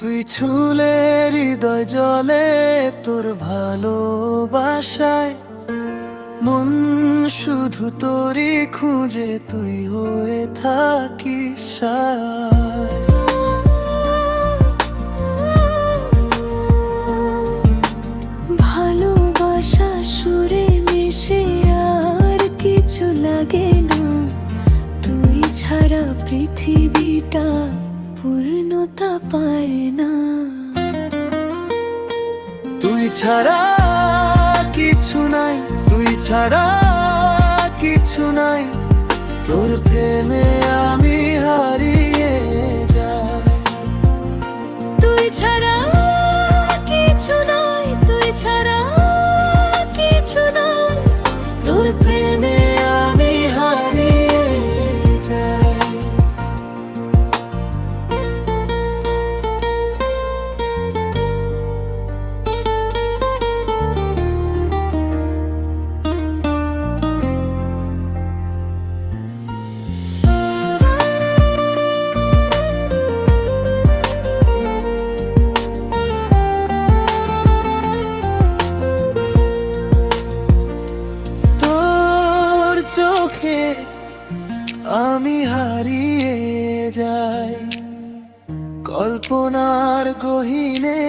তুই ছুলে হৃদয় জলে তোর ভালোবাসায়, মন শুধু তোরই খুঁজে, তুই হয়ে থাকিস সায়। ভালোবাসা সুরে মিশে আর কিছু লাগে না, তুই ছাড়া পৃথিবীটা পূর্ণতা পায় না। তুই ছাড়া কিছু নাই, তুই ছাড়া কিছু নাই, তোর প্রেমে আমি হারিয়ে যাই। তুই ছাড়া কিছু নাই, তুই ছাড়া কিছু নাই, তোর প্রেমে আমি হারিয়ে যাই। চোখে আমি হারিয়ে যাই, কল্পনার গহীনে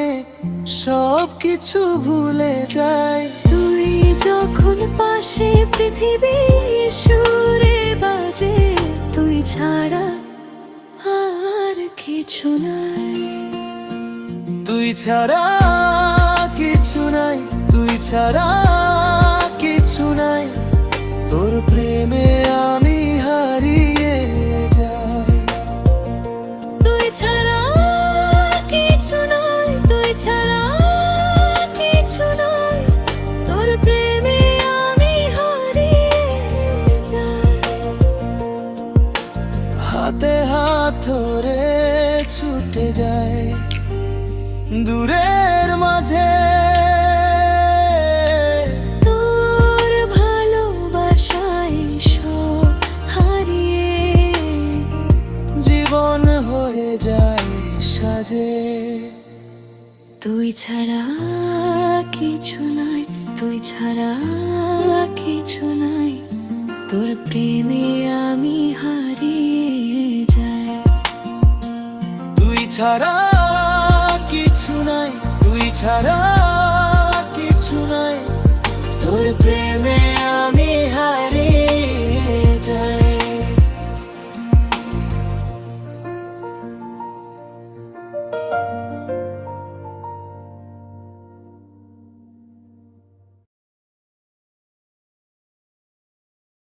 সব কিছু ভুলে যাই। তুই যখন পাশে পৃথিবী সুরে বাজে, তুই ছাড়া আর কিছু নাই। তুই ছাড়া কিছু নাই, তুই ছাড়া কিছু নাই, তোর প্রেমে আমি হারিয়ে যাই। তুই ছাড়া কিছু নাই, তুই ছাড়া কিছু নাই, তোর প্রেমে আমি হারিয়ে যাই। হাতে হাত ধরে ছুটে যায় দূরের মাঝে, তোর ভালোবাসায় সব হারিয়ে জীবন হয়ে যায় সাজে। তুই ছাড়া কিছু নাই, তুই ছাড়া কিছু নাই, তোর প্রেমে আমি হারিয়ে যাই। তুই ছাড়া কিছু নাই, তুই ছাড়া কিছু নাই, তোর প্রেমে